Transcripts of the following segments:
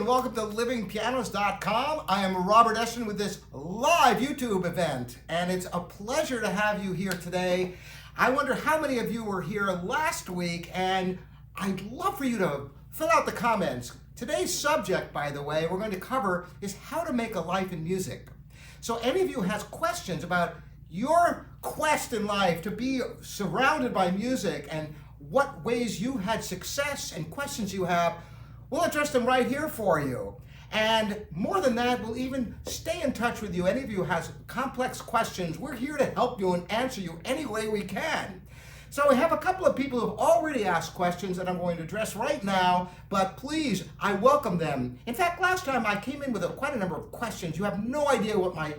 and welcome to livingpianos.com. I am Robert Eschen with this live YouTube event, and it's a pleasure to have you here today. I wonder how many of you were here last week, and I'd love for you to fill out the comments. Today's subject, by the way, we're going to cover is how to make a life in music. So any of you has questions about your quest in life to be surrounded by music and what ways you had success and questions you have, we'll address them right here for you. And more than that, we'll even stay in touch with you. Any of you has complex questions, we're here to help you and answer you any way we can. So we have a couple of people who have already asked questions that I'm going to address right now, but please, I welcome them. In fact, last time I came in with quite a number of questions. You have no idea what my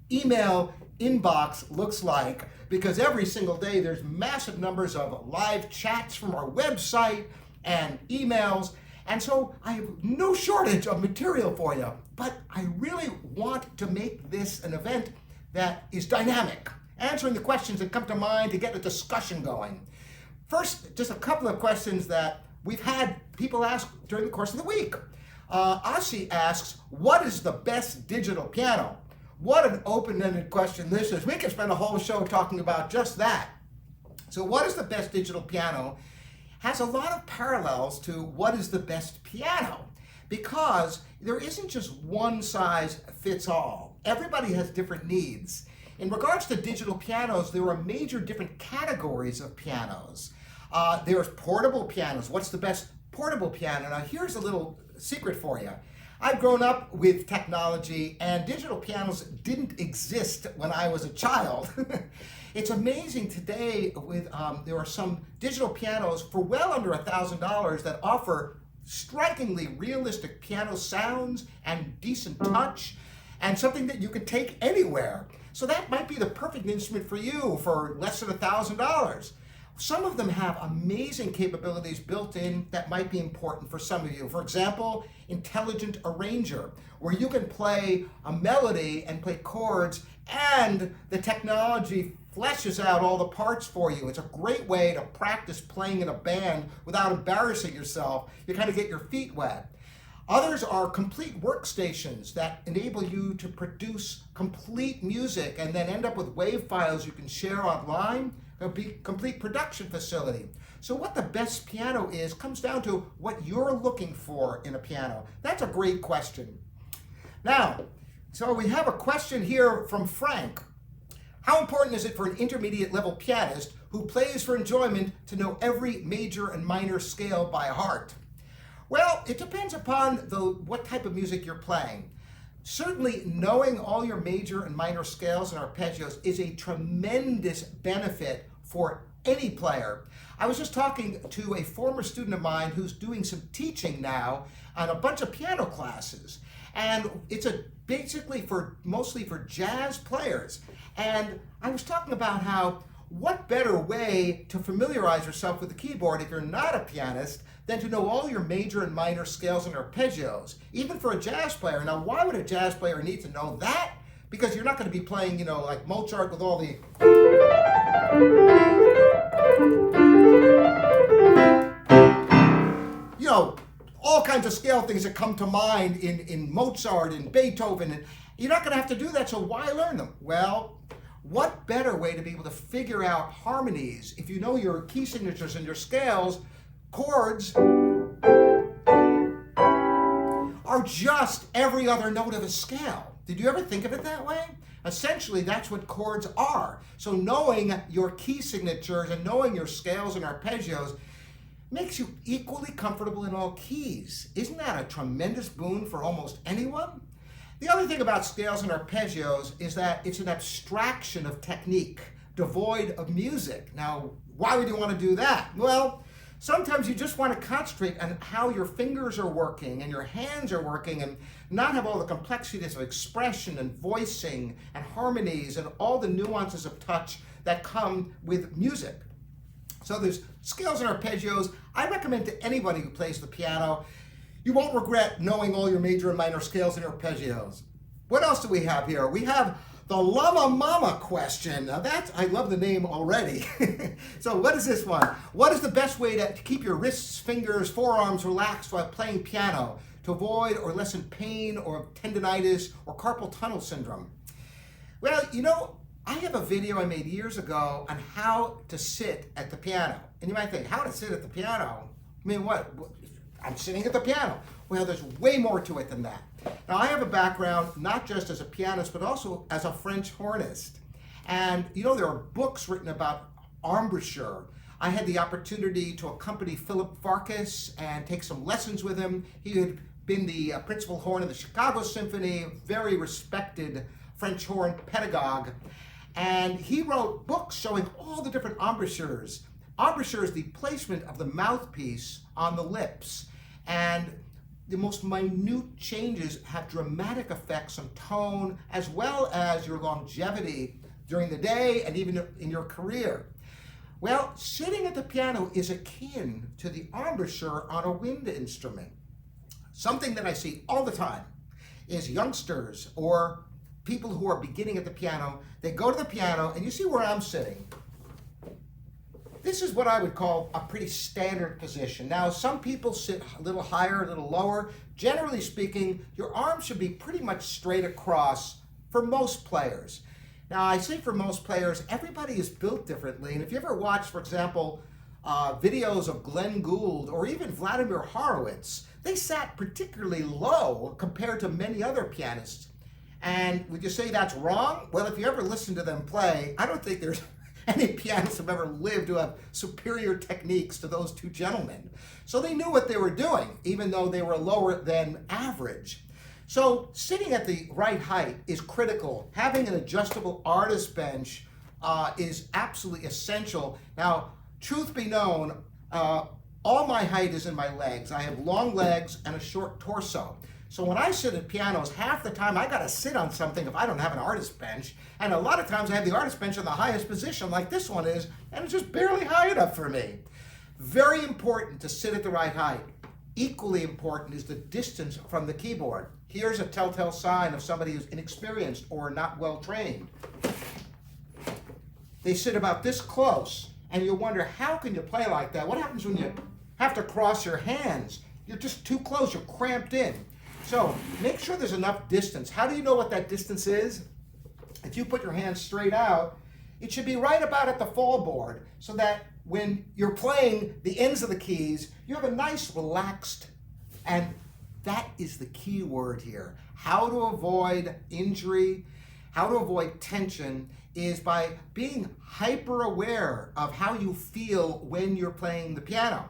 email inbox looks like, because every single day there's massive numbers of live chats from our website and emails, and so I have no shortage of material for you, but I really want to make this an event that is dynamic, answering the questions that come to mind to get a discussion going. First, just a couple of questions that we've had people ask during the course of the week. Asi asks, what is the best digital piano? What an open-ended question this is. We could spend a whole show talking about just that. So what is the best digital piano has a lot of parallels to what is the best piano, because there isn't just one size fits all. Everybody has different needs. In regards to digital pianos, there are major different categories of pianos. There's portable pianos. What's the best portable piano? Now here's a little secret for you. I've grown up with technology, and digital pianos didn't exist when I was a child. It's amazing today with there are some digital pianos for well under $1,000 that offer strikingly realistic piano sounds and decent touch, and something that you can take anywhere. So that might be the perfect instrument for you for less than $1,000. Some of them have amazing capabilities built in that might be important for some of you. For example, Intelligent Arranger, where you can play a melody and play chords, and the technology fleshes out all the parts for you. It's a great way to practice playing in a band without embarrassing yourself. You kind of get your feet wet. Others are complete workstations that enable you to produce complete music and then end up with WAV files you can share online. A complete production facility. So what the best piano is comes down to what you're looking for in a piano. That's a great question. Now, so we have a question here from Frank. How important is it for an intermediate level pianist who plays for enjoyment to know every major and minor scale by heart? Well, it depends upon what type of music you're playing. Certainly, knowing all your major and minor scales and arpeggios is a tremendous benefit for any player. I was just talking to a former student of mine who's doing some teaching now on a bunch of piano classes, and it's basically mostly for jazz players. And I was talking about how what better way to familiarize yourself with the keyboard if you're not a pianist than to know all your major and minor scales and arpeggios, even for a jazz player. Now, why would a jazz player need to know that? Because you're not going to be playing, like Mozart with all the... all kinds of scale things that come to mind in Mozart and Beethoven. And you're not going to have to do that, so why learn them? Well, what better way to be able to figure out harmonies if you know your key signatures and your scales? Chords are just every other note of a scale. Did you ever think of it that way? Essentially, that's what chords are. So knowing your key signatures and knowing your scales and arpeggios makes you equally comfortable in all keys. Isn't that a tremendous boon for almost anyone? The other thing about scales and arpeggios is that it's an abstraction of technique, devoid of music. Now, why would you want to do that? Well, sometimes you just want to concentrate on how your fingers are working and your hands are working and not have all the complexities of expression and voicing and harmonies and all the nuances of touch that come with music. So there's scales and arpeggios. I recommend to anybody who plays the piano, you won't regret knowing all your major and minor scales and arpeggios. What else do we have here? We have the Llama Mama question. Now I love the name already. So what is this one? What is the best way to keep your wrists, fingers, forearms relaxed while playing piano? to avoid or lessen pain or tendinitis or carpal tunnel syndrome? Well, I have a video I made years ago on how to sit at the piano. And you might think, how to sit at the piano? I mean, what? I'm sitting at the piano. Well, there's way more to it than that. Now, I have a background not just as a pianist, but also as a French hornist. And there are books written about embouchure. I had the opportunity to accompany Philip Farkas and take some lessons with him. He had been the principal horn of the Chicago Symphony, very respected French horn pedagogue. And he wrote books showing all the different embouchures. Embouchure is the placement of the mouthpiece on the lips. And the most minute changes have dramatic effects on tone, as well as your longevity during the day and even in your career. Well, sitting at the piano is akin to the embouchure on a wind instrument. Something that I see all the time is youngsters or people who are beginning at the piano. They go to the piano, and you see where I'm sitting. This is what I would call a pretty standard position. Now, some people sit a little higher, a little lower. Generally speaking, your arms should be pretty much straight across for most players. Now, I say for most players, everybody is built differently. And if you ever watch, for example, videos of Glenn Gould or even Vladimir Horowitz, they sat particularly low compared to many other pianists. And would you say that's wrong? Well, if you ever listen to them play, I don't think there's any pianists have ever lived who have superior techniques to those two gentlemen. So they knew what they were doing, even though they were lower than average. So sitting at the right height is critical. Having an adjustable artist bench is absolutely essential. Now, truth be known, all my height is in my legs. I have long legs and a short torso. So when I sit at pianos, half the time I gotta sit on something if I don't have an artist bench. And a lot of times I have the artist bench in the highest position like this one is, and it's just barely high enough for me. Very important to sit at the right height. Equally important is the distance from the keyboard. Here's a telltale sign of somebody who's inexperienced or not well trained. They sit about this close, and you wonder, how can you play like that? What happens when you have to cross your hands? You're just too close, you're cramped in. So make sure there's enough distance. How do you know what that distance is? If you put your hands straight out, it should be right about at the fall board, so that when you're playing the ends of the keys, you have a nice relaxed, and that is the key word here. How to avoid injury, how to avoid tension is by being hyper aware of how you feel when you're playing the piano.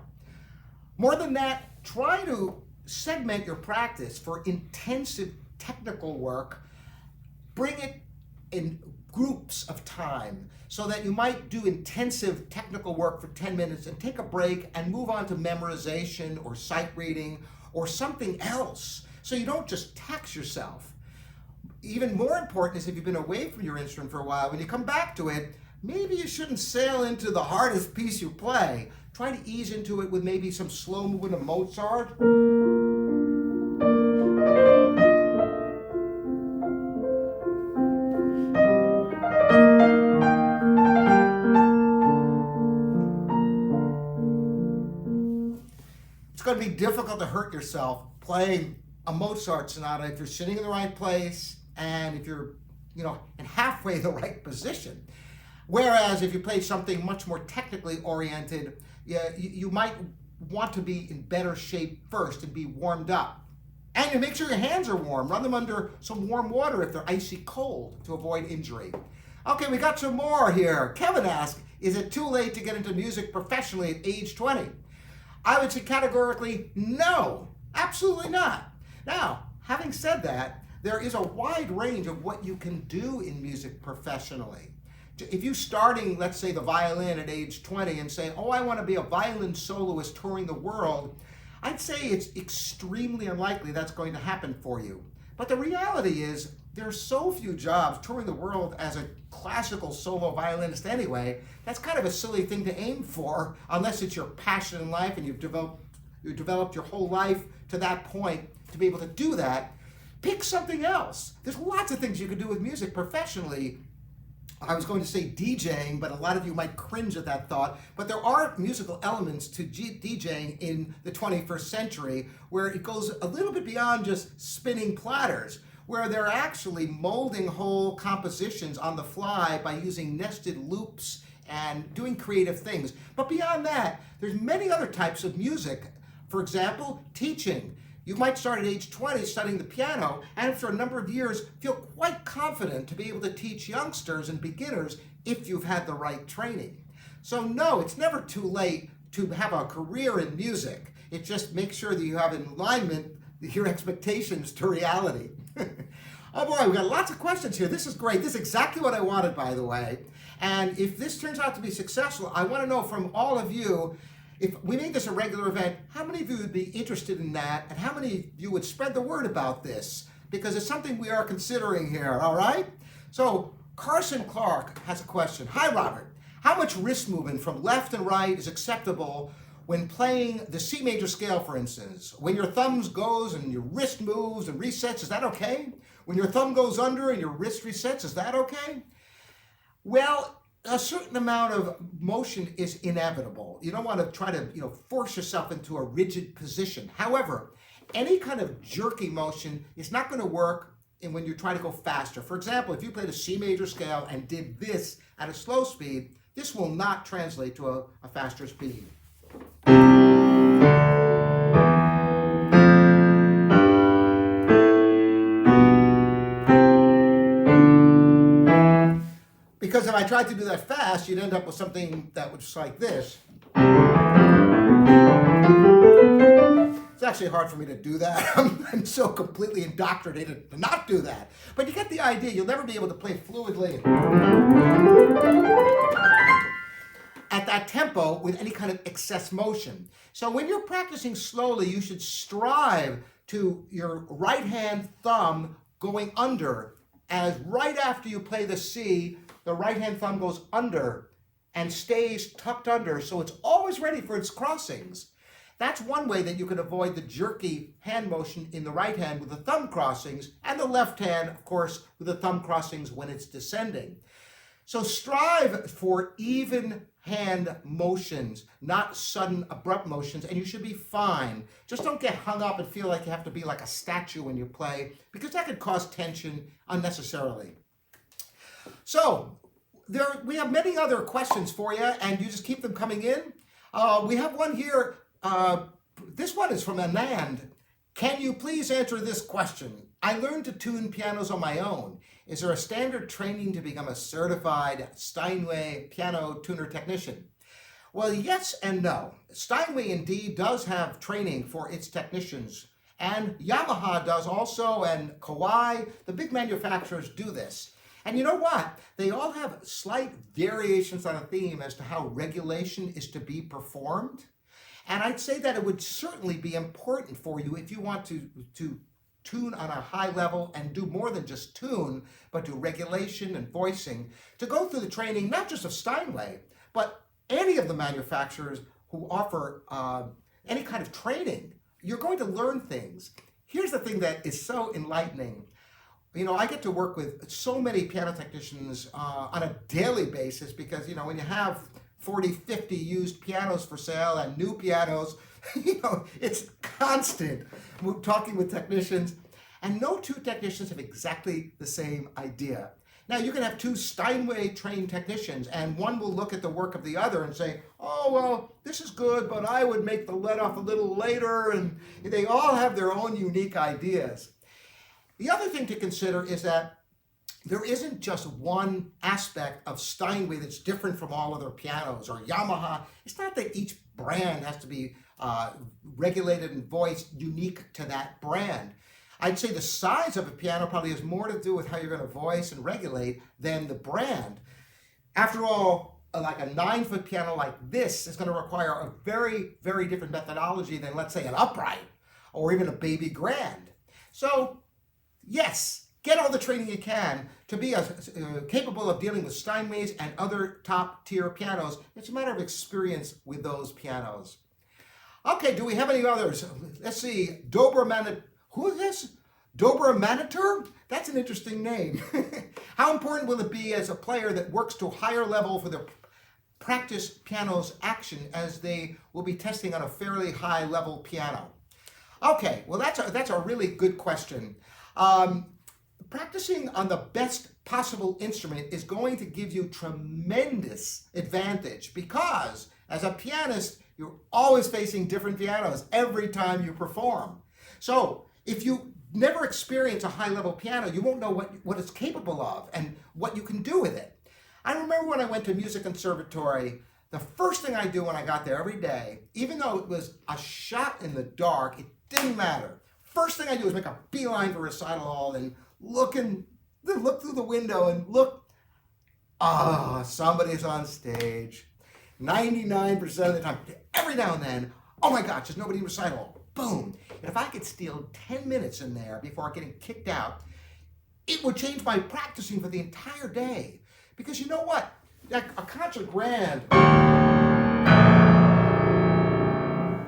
More than that, try to segment your practice for intensive technical work. Bring it in groups of time so that you might do intensive technical work for 10 minutes and take a break and move on to memorization or sight reading or something else, so you don't just tax yourself. Even more important is if you've been away from your instrument for a while, when you come back to it, maybe you shouldn't sail into the hardest piece you play. Try to ease into it with maybe some slow movement of Mozart. It's going to be difficult to hurt yourself playing a Mozart sonata if you're sitting in the right place and if you're, in halfway the right position. Whereas if you play something much more technically oriented, you might want to be in better shape first and be warmed up. And you make sure your hands are warm. Run them under some warm water if they're icy cold to avoid injury. Okay, we got some more here. Kevin asked, is it too late to get into music professionally at age 20? I would say categorically, no, absolutely not. Now, having said that, there is a wide range of what you can do in music professionally. If you're starting, let's say, the violin at age 20 and say, oh, I want to be a violin soloist touring the world, I'd say it's extremely unlikely that's going to happen for you. But the reality is there are so few jobs touring the world as a classical solo violinist anyway. That's kind of a silly thing to aim for unless it's your passion in life and you've developed your whole life to that point to be able to do that. Pick something else. There's lots of things you can do with music professionally. I was going to say DJing, but a lot of you might cringe at that thought. But there are musical elements to DJing in the 21st century where it goes a little bit beyond just spinning platters, where they're actually molding whole compositions on the fly by using nested loops and doing creative things. But beyond that, there's many other types of music. For example, teaching. You might start at age 20 studying the piano, and after a number of years feel quite confident to be able to teach youngsters and beginners if you've had the right training. So no, it's never too late to have a career in music. It just makes sure that you have in alignment your expectations to reality. Oh boy, we've got lots of questions here. This is great. This is exactly what I wanted, by the way. And if this turns out to be successful, I want to know from all of you, if we made this a regular event, how many of you would be interested in that, and how many of you would spread the word about this? Because it's something we are considering here, all right? So Carson Clark has a question. Hi, Robert. How much wrist movement from left and right is acceptable when playing the C major scale, for instance? When your thumbs goes and your wrist moves and resets, is that okay? When your thumb goes under and your wrist resets, is that okay? Well, a certain amount of motion is inevitable. You don't want to try to, force yourself into a rigid position. However, any kind of jerky motion is not going to work when you try to go faster. For example, if you played a C major scale and did this at a slow speed, this will not translate to a faster speed. Because if I tried to do that fast, you'd end up with something that was like this. It's actually hard for me to do that. I'm so completely indoctrinated to not do that. But you get the idea. You'll never be able to play fluidly at that tempo with any kind of excess motion. So when you're practicing slowly, you should strive to your right hand thumb going under, as right after you play the C, the right hand thumb goes under and stays tucked under, so it's always ready for its crossings. That's one way that you can avoid the jerky hand motion in the right hand with the thumb crossings, and the left hand, of course, with the thumb crossings when it's descending. So strive for even hand motions, not sudden, abrupt motions, and you should be fine. Just don't get hung up and feel like you have to be like a statue when you play, because that could cause tension unnecessarily. So we have many other questions for you, and you just keep them coming in. We have one here. This one is from Anand. Can you please answer this question? I learned to tune pianos on my own. Is there a standard training to become a certified Steinway piano tuner technician? Well, yes and no. Steinway indeed does have training for its technicians, and Yamaha does also, and Kawai. The big manufacturers do this. And you know what? They all have slight variations on a theme as to how regulation is to be performed. And I'd say that it would certainly be important for you if you want to tune on a high level and do more than just tune, but do regulation and voicing, to go through the training, not just of Steinway, but any of the manufacturers who offer any kind of training. You're going to learn things. Here's the thing that is so enlightening. I get to work with so many piano technicians on a daily basis because, when you have 40, 50 used pianos for sale and new pianos, it's constant. We're talking with technicians, and no two technicians have exactly the same idea. Now, you can have two Steinway trained technicians, and one will look at the work of the other and say, oh, well, this is good, but I would make the let off a little later, and they all have their own unique ideas. The other thing to consider is that there isn't just one aspect of Steinway that's different from all other pianos, or Yamaha. It's not that each brand has to be regulated and voiced unique to that brand. I'd say the size of a piano probably has more to do with how you're going to voice and regulate than the brand. After all, like a 9-foot piano like this is going to require a very, very different methodology than, let's say, an upright or even a baby grand. So, yes, get all the training you can to be capable of dealing with Steinways and other top-tier pianos. It's a matter of experience with those pianos. Okay, do we have any others? Let's see. Doberman. Who is this? Dobra Manator? That's an interesting name. How important will it be as a player that works to a higher level for the practice piano's action as they will be testing on a fairly high level piano? Okay, well that's a really good question. Practicing on the best possible instrument is going to give you tremendous advantage because as a pianist, you're always facing different pianos every time you perform. So if you never experience a high-level piano, you won't know what it's capable of and what you can do with it. I remember when I went to music conservatory, the first thing I do when I got there every day, even though it was a shot in the dark, it didn't matter. First thing I do is make a beeline for recital hall and look through the window and look, somebody's on stage. 99% of the time, every now and then, oh my gosh, there's nobody in recital hall. Boom. And if I could steal 10 minutes in there before getting kicked out, it would change my practicing for the entire day. Because you know what? Like a concert grand,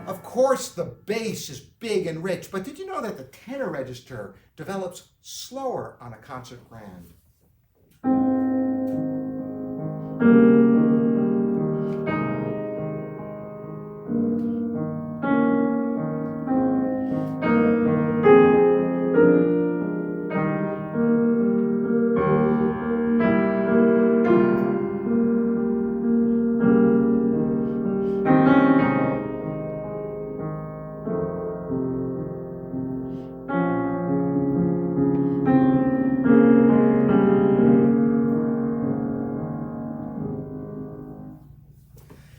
of course the bass is big and rich, but did you know that the tenor register develops slower on a concert grand?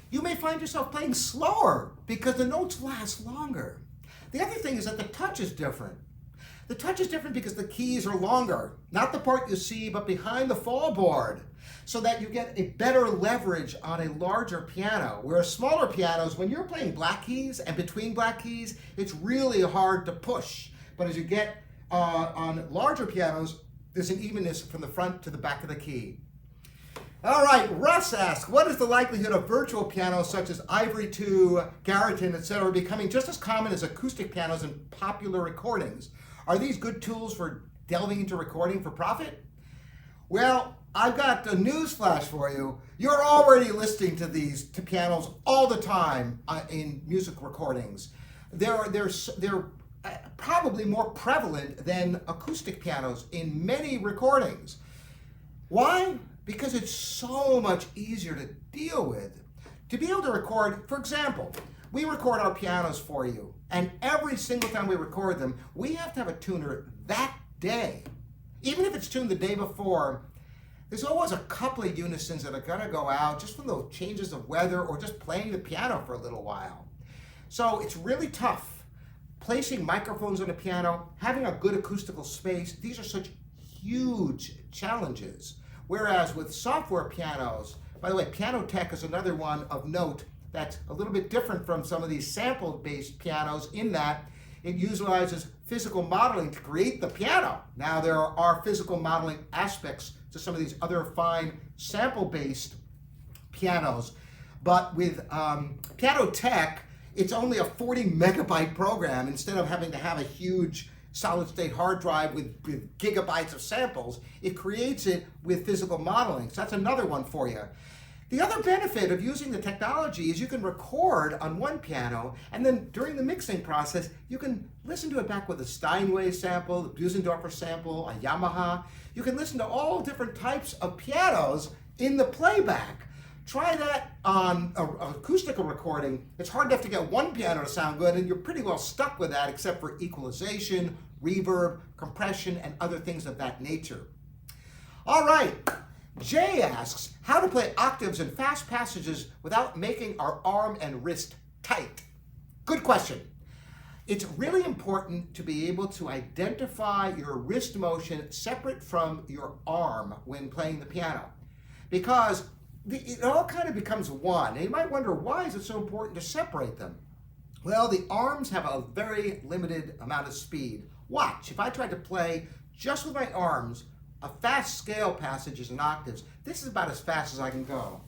You may find yourself playing slower because the notes last longer. The other thing is that the touch is different. The touch is different because the keys are longer, not the part you see, but behind the fallboard, so that you get a better leverage on a larger piano. Whereas smaller pianos, when you're playing black keys and between black keys, it's really hard to push. But as you get on larger pianos, there's an evenness from the front to the back of the key. All right, Russ asks, what is the likelihood of virtual pianos such as Ivory 2, Garriton, etc. becoming just as common as acoustic pianos in popular recordings? Are these good tools for delving into recording for profit? Well, I've got a news flash for you. You're already listening to these pianos all the time in music recordings. They're probably more prevalent than acoustic pianos in many recordings. Why? Because it's so much easier to deal with. To be able to record, for example, we record our pianos for you, and every single time we record them, we have to have a tuner that day. Even if it's tuned the day before, there's always a couple of unisons that are gonna go out just from the changes of weather or just playing the piano for a little while. So it's really tough. Placing microphones on a piano, having a good acoustical space, these are such huge challenges. Whereas with software pianos, by the way, Piano Tech is another one of note that's a little bit different from some of these sample-based pianos in that it utilizes physical modeling to create the piano. Now there are physical modeling aspects to some of these other fine sample-based pianos, but with Piano Tech, it's only a 40 megabyte program instead of having to have a huge solid-state hard drive with gigabytes of samples. It creates it with physical modeling. So that's another one for you. The other benefit of using the technology is you can record on one piano, and then during the mixing process, you can listen to it back with a Steinway sample, a Busendorfer sample, a Yamaha. You can listen to all different types of pianos in the playback. Try that on an acoustical recording. It's hard enough to get one piano to sound good, and you're pretty well stuck with that except for equalization, reverb, compression, and other things of that nature. All right, Jay asks, how to play octaves and fast passages without making our arm and wrist tight? Good question. It's really important to be able to identify your wrist motion separate from your arm when playing the piano, because it all kind of becomes one. And you might wonder, why is it so important to separate them? Well, the arms have a very limited amount of speed. Watch, if I tried to play just with my arms, a fast scale passages and octaves, this is about as fast as I can go.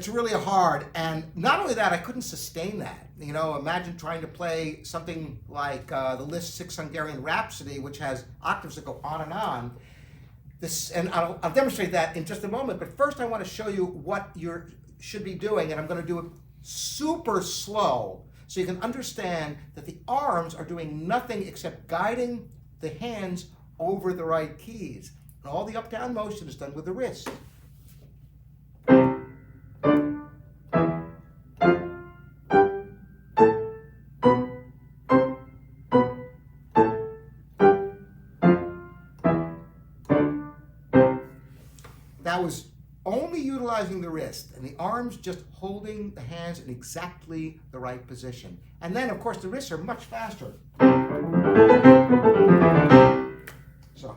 It's really hard. And not only that, I couldn't sustain that. You know, imagine trying to play something like the Liszt Six Hungarian Rhapsody, which has octaves that go on and on. And I'll demonstrate that in just a moment. But first, I want to show you what you should be doing. And I'm going to do it super slow so you can understand that the arms are doing nothing except guiding the hands over the right keys. And all the up-down motion is done with the wrist. That was only utilizing the wrist and the arms just holding the hands in exactly the right position. And then, of course, the wrists are much faster. So.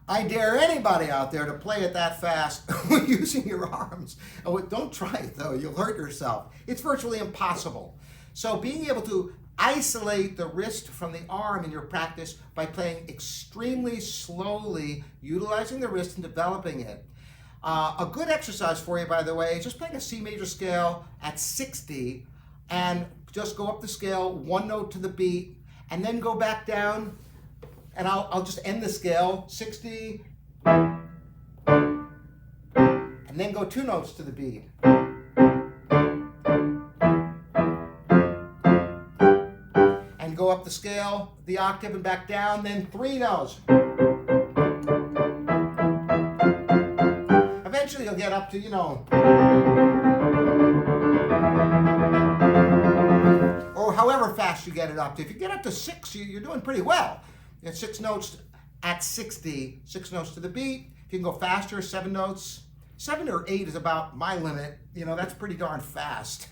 I dare anybody out there to play it that fast using your arms. Oh, don't try it though, you'll hurt yourself. It's virtually impossible. So being able to isolate the wrist from the arm in your practice by playing extremely slowly, utilizing the wrist and developing it. A good exercise for you, by the way, is just playing a C major scale at 60 and just go up the scale, one note to the beat, and then go back down. And I'll just end the scale, 60, and then go two notes to the beat. And go up the scale, the octave, and back down, then three notes. Eventually you'll get up to, you know, or however fast you get it up to. If you get up to 6, you're doing pretty well. You have 6 notes at 60, 6 notes to the beat. If you can go faster, 7 notes. 7 or 8 is about my limit. You know, that's pretty darn fast.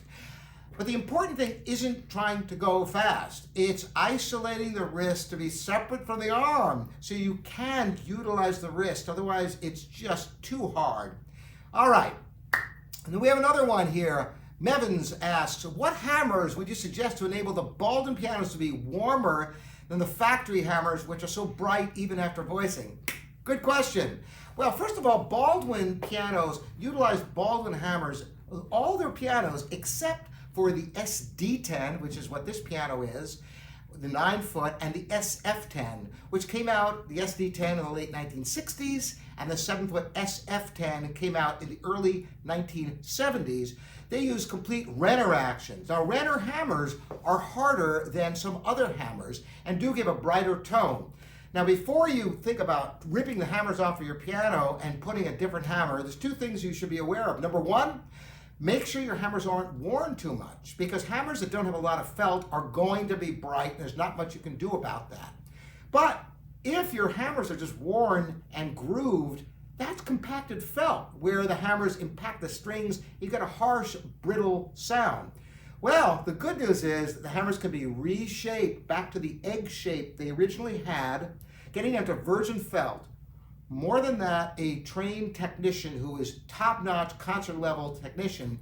But the important thing isn't trying to go fast. It's isolating the wrist to be separate from the arm so you can utilize the wrist. Otherwise, it's just too hard. All right. And then we have another one here. Mevins asks, what hammers would you suggest to enable the Baldwin pianos to be warmer than the factory hammers, which are so bright even after voicing? Good question. Well, first of all, Baldwin pianos utilize Baldwin hammers, all their pianos, except for the SD10, which is what this piano is, the 9-foot, and the SF10, which came out, the SD10 in the late 1960s, and the 7-foot SF10 came out in the early 1970s. They use complete Renner actions. Now, Renner hammers are harder than some other hammers and do give a brighter tone. Now, before you think about ripping the hammers off of your piano and putting a different hammer, there's 2 things you should be aware of. Number 1, make sure your hammers aren't worn too much, because hammers that don't have a lot of felt are going to be bright, and there's not much you can do about that. But if your hammers are just worn and grooved, that's compacted felt, where the hammers impact the strings. You get a harsh, brittle sound. Well, the good news is that the hammers can be reshaped back to the egg shape they originally had, getting them to virgin felt. More than that, a trained technician who is top-notch concert-level technician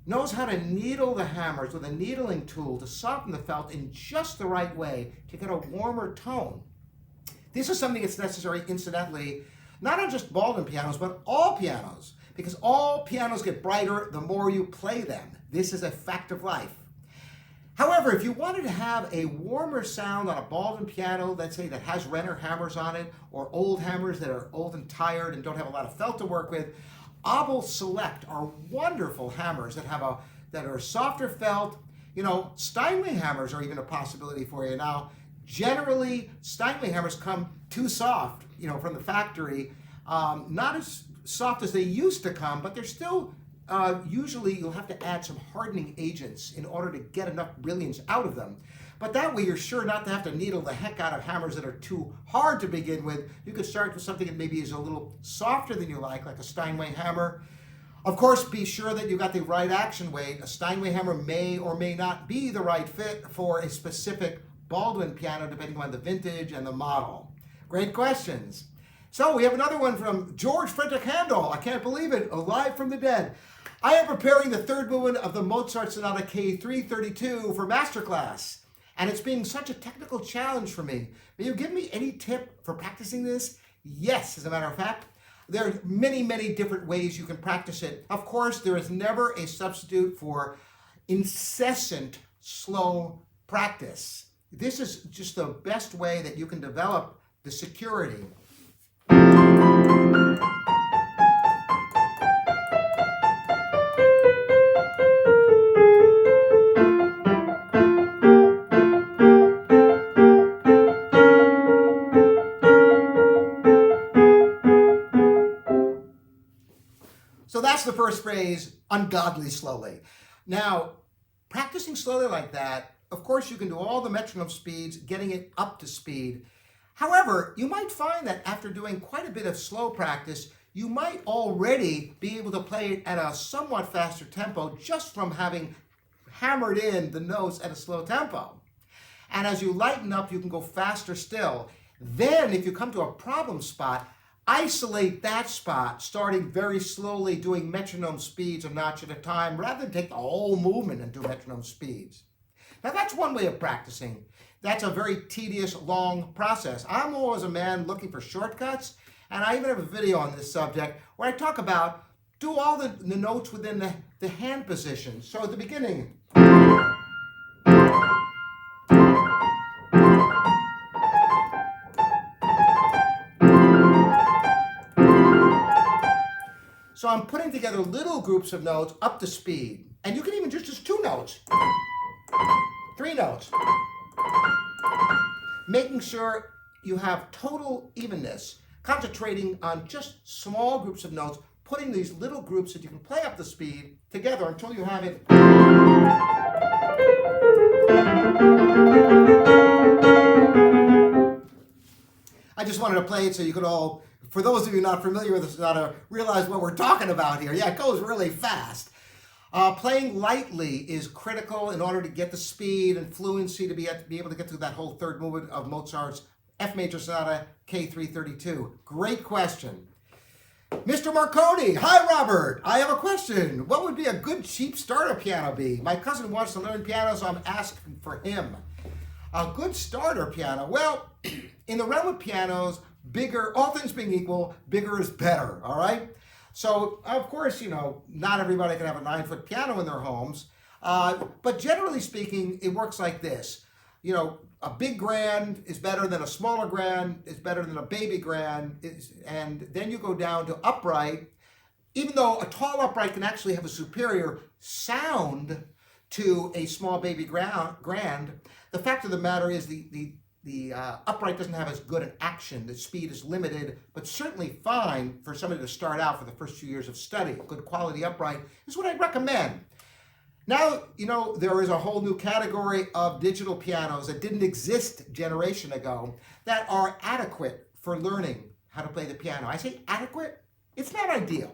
knows how to needle the hammers with a needling tool to soften the felt in just the right way to get a warmer tone. This is something that's necessary, incidentally, not on just Baldwin pianos, but all pianos, because all pianos get brighter the more you play them. This is a fact of life. However, if you wanted to have a warmer sound on a Baldwin piano, let's say that has Renner hammers on it, or old hammers that are old and tired and don't have a lot of felt to work with, Abel Select are wonderful hammers that are softer felt. You know, Steinway hammers are even a possibility for you. Now, generally, Steinway hammers come too soft, you know, from the factory. Not as soft as they used to come, but they're still, usually you'll have to add some hardening agents in order to get enough brilliance out of them. But that way you're sure not to have to needle the heck out of hammers that are too hard to begin with. You could start with something that maybe is a little softer than you like a Steinway hammer. Of course, be sure that you got the right action weight. A Steinway hammer may or may not be the right fit for a specific Baldwin piano, depending on the vintage and the model. Great questions. So we have another one from George Frederick Handel. I can't believe it, alive from the dead. I am preparing the 3rd movement of the Mozart Sonata K332 for masterclass. And it's been such a technical challenge for me. May you give me any tip for practicing this? Yes, as a matter of fact. There are many, many different ways you can practice it. Of course, there is never a substitute for incessant, slow practice. This is just the best way that you can develop the security. So that's the first phrase, ungodly slowly. Now, practicing slowly like that, of course, you can do all the metronome speeds, getting it up to speed. However, you might find that after doing quite a bit of slow practice, you might already be able to play it at a somewhat faster tempo just from having hammered in the notes at a slow tempo. And as you lighten up, you can go faster still. Then, if you come to a problem spot, isolate that spot, starting very slowly, doing metronome speeds a notch at a time, rather than take the whole movement and do metronome speeds. Now, that's one way of practicing. That's a very tedious, long process. I'm always a man looking for shortcuts, and I even have a video on this subject where I talk about do all the notes within the hand position. So at the beginning, so I'm putting together little groups of notes up to speed. And you can even just 2 notes, 3 notes. Making sure you have total evenness, concentrating on just small groups of notes, putting these little groups that you can play up to speed together until you have it. I just wanted to play it so you could all, for those of you not familiar with this, realize what we're talking about here. Yeah, it goes really fast. Playing lightly is critical in order to get the speed and fluency to be able to get through that whole third movement of Mozart's F major sonata K332. Great question. Mr. Marconi, hi Robert, I have a question. What would be a good cheap starter piano be? My cousin wants to learn piano, so I'm asking for him. A good starter piano, well, in the realm of pianos, bigger, all things being equal, bigger is better, all right? So, of course, not everybody can have a 9-foot piano in their homes, but generally speaking, it works like this. A big grand is better than a smaller grand, is better than a baby grand, and then you go down to upright. Even though a tall upright can actually have a superior sound to a small baby grand, the fact of the matter is the upright doesn't have as good an action. The speed is limited, but certainly fine for somebody to start out for the first few years of study. A good quality upright is what I'd recommend. Now, there is a whole new category of digital pianos that didn't exist a generation ago that are adequate for learning how to play the piano. I say adequate, it's not ideal.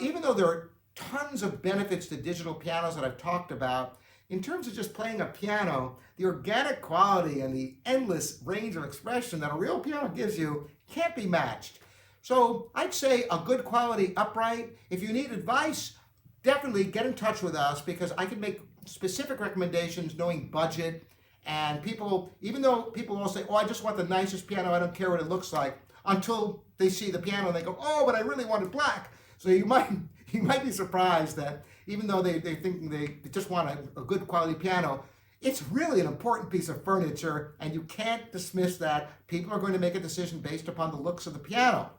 Even though there are tons of benefits to digital pianos that I've talked about, in terms of just playing a piano, the organic quality and the endless range of expression that a real piano gives you can't be matched. So I'd say a good quality upright. If you need advice, definitely get in touch with us, because I can make specific recommendations knowing budget. And people, even though people all say, oh, I just want the nicest piano, I don't care what it looks like, until they see the piano and they go, oh, but I really want it black. So you might be surprised that even though they think they just want a good quality piano, it's really an important piece of furniture, and you can't dismiss that. People are going to make a decision based upon the looks of the piano.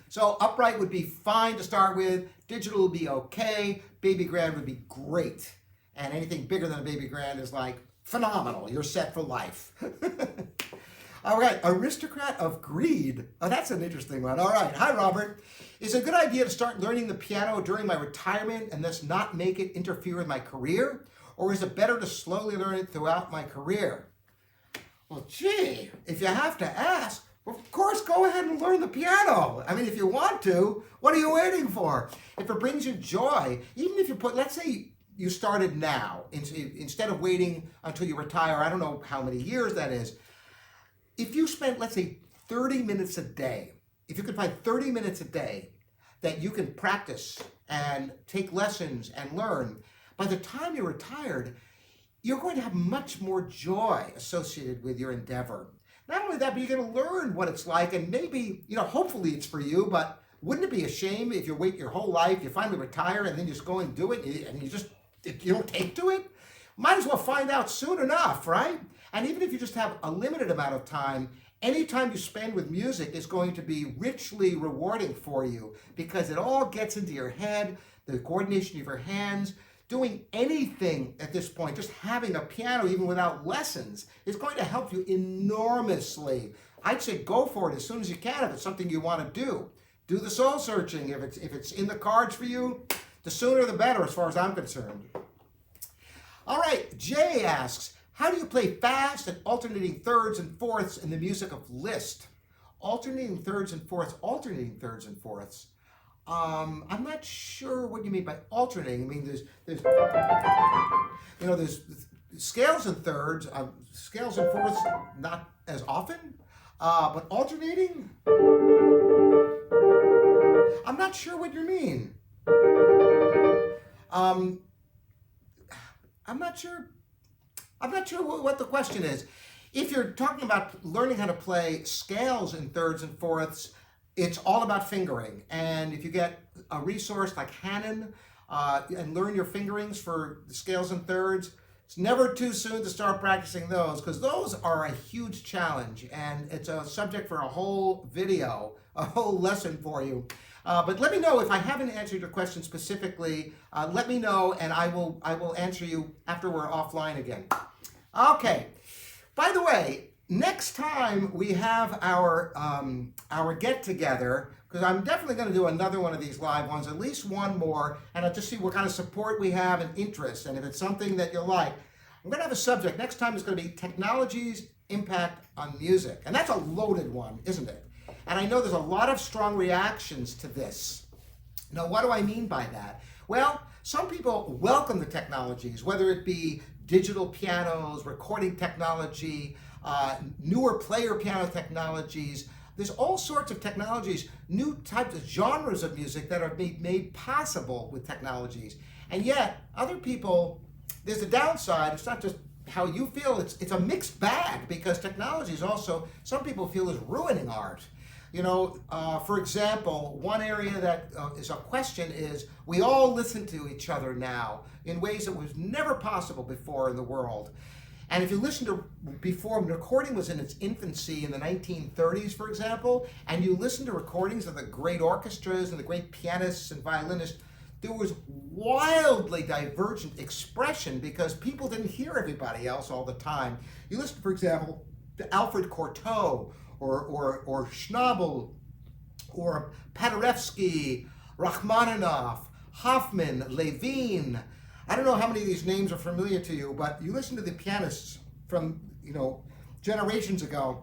So upright would be fine to start with, digital would be okay, baby grand would be great, and anything bigger than a baby grand is like phenomenal, you're set for life. All right, aristocrat of greed. Oh, that's an interesting one. All right, hi Robert. Is it a good idea to start learning the piano during my retirement and thus not make it interfere with my career? Or is it better to slowly learn it throughout my career? Well, gee, if you have to ask, of course, go ahead and learn the piano. I mean, if you want to, what are you waiting for? If it brings you joy, even if you let's say you started now, instead of waiting until you retire, I don't know how many years that is. If you spent, let's say, 30 minutes a day, if you could find 30 minutes a day that you can practice and take lessons and learn, by the time you're retired, you're going to have much more joy associated with your endeavor. Not only that, but you're going to learn what it's like, and maybe, hopefully it's for you, but wouldn't it be a shame if you wait your whole life, you finally retire, and then you just go and do it, and you don't take to it? Might as well find out soon enough, right? And even if you just have a limited amount of time, any time you spend with music is going to be richly rewarding for you because it all gets into your head, the coordination of your hands. Doing anything at this point, just having a piano even without lessons, is going to help you enormously. I'd say go for it as soon as you can if it's something you want to do. Do the soul searching if it's in the cards for you. The sooner the better as far as I'm concerned. All right, Jay asks, how do you play fast and alternating thirds and fourths in the music of Liszt? Alternating thirds and fourths. I'm not sure what you mean by alternating. I mean, there's scales and thirds, scales and fourths, not as often, but alternating. I'm not sure what you mean. I'm not sure what the question is. If you're talking about learning how to play scales in thirds and fourths, it's all about fingering. And if you get a resource like Hanon and learn your fingerings for the scales and thirds, it's never too soon to start practicing those because those are a huge challenge. And it's a subject for a whole video, a whole lesson for you. But let me know if I haven't answered your question specifically. Let me know, and I will answer you after we're offline again. Okay. By the way, next time we have our get together, because I'm definitely going to do another one of these live ones, at least one more, and I'll just see what kind of support we have and interest, and if it's something that you like. I'm going to have a subject. Next time is going to be technology's impact on music, and that's a loaded one, isn't it? And I know there's a lot of strong reactions to this. Now, what do I mean by that? Well, some people welcome the technologies, whether it be digital pianos, recording technology, newer player piano technologies. There's all sorts of technologies, new types of genres of music that are made possible with technologies. And yet, other people, there's a downside. It's not just how you feel, it's a mixed bag because technology is also, some people feel, is ruining art. For example, one area that is a question is we all listen to each other now in ways that was never possible before in the world. And if you listen to before, when recording was in its infancy in the 1930s, for example, and you listen to recordings of the great orchestras and the great pianists and violinists, there was wildly divergent expression because people didn't hear everybody else all the time. You listen, for example, to Alfred Cortot, or Schnabel, or Paderewski, Rachmaninoff, Hoffman, Levine. I don't know how many of these names are familiar to you, but you listen to the pianists from, generations ago.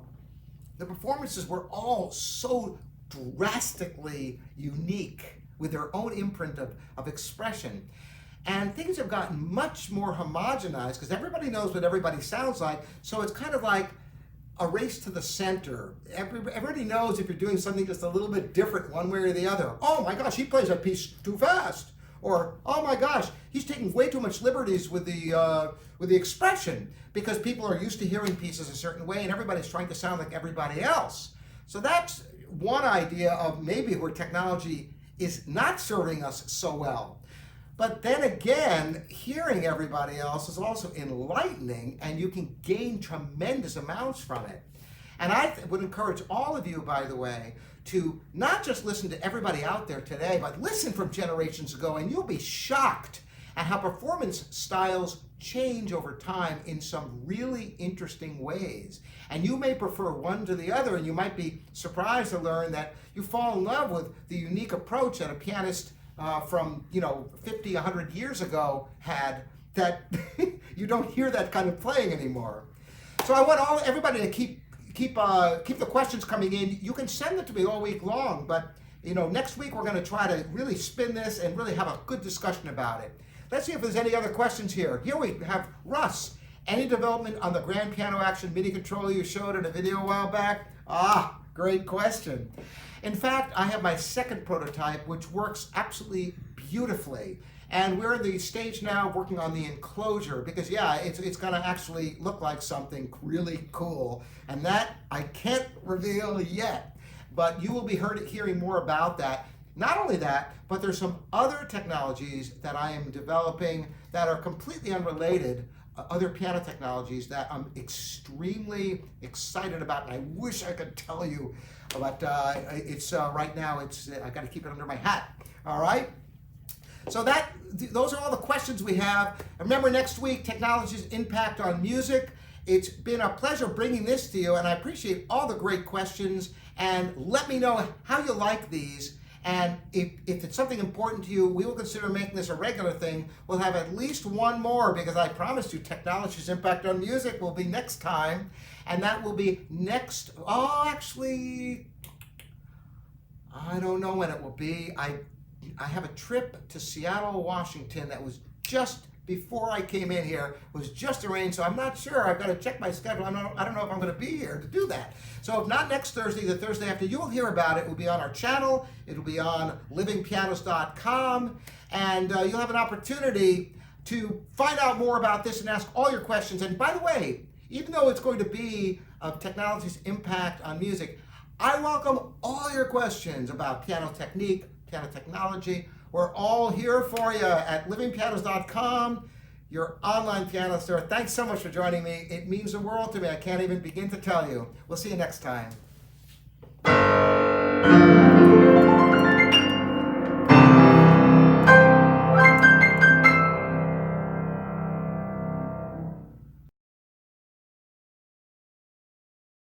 The performances were all so drastically unique with their own imprint of expression. And things have gotten much more homogenized because everybody knows what everybody sounds like, so it's kind of like a race to the center. Everybody knows if you're doing something just a little bit different one way or the other. Oh my gosh, he plays that piece too fast. Or, oh my gosh, he's taking way too much liberties with the expression because people are used to hearing pieces a certain way and everybody's trying to sound like everybody else. So that's one idea of maybe where technology is not serving us so well. But then again, hearing everybody else is also enlightening and you can gain tremendous amounts from it. And I would encourage all of you, by the way, to not just listen to everybody out there today, but listen from generations ago and you'll be shocked at how performance styles change over time in some really interesting ways. And you may prefer one to the other and you might be surprised to learn that you fall in love with the unique approach that a pianist from 50, 100 years ago had that you don't hear that kind of playing anymore. So I want everybody to keep the questions coming in. You can send them to me all week long, but next week we're going to try to really spin this and really have a good discussion about it. Let's see if there's any other questions here. Here we have Russ. Any development on the grand piano action MIDI controller you showed in a video a while back? Ah, great question. In fact, I have my second prototype, which works absolutely beautifully. And we're in the stage now of working on the enclosure because, yeah, it's going to actually look like something really cool. And that I can't reveal yet, but you will be hearing more about that. Not only that, but there's some other technologies that I am developing that are completely unrelated, other piano technologies that I'm extremely excited about, and I wish I could tell you, but it's right now, I got to keep it under my hat. All right. So those are all the questions we have. Remember, next week, technology's impact on music. It's been a pleasure bringing this to you, and I appreciate all the great questions. And let me know how you like these. And if it's something important to you, we will consider making this a regular thing. We'll have at least one more because I promised you technology's impact on music will be next time. And that will be next, actually, I don't know when it will be. I have a trip to Seattle, Washington that was just before I came in here, was just arranged, so I'm not sure. I've got to check my schedule. I don't know if I'm going to be here to do that. So if not next Thursday, the Thursday after, you will hear about it. It will be on our channel. It will be on livingpianos.com, and you'll have an opportunity to find out more about this and ask all your questions. And by the way, even though it's going to be of technology's impact on music, I welcome all your questions about piano technique, piano technology. We're all here for you at livingpianos.com, your online piano store. Thanks so much for joining me. It means the world to me. I can't even begin to tell you. We'll see you next time.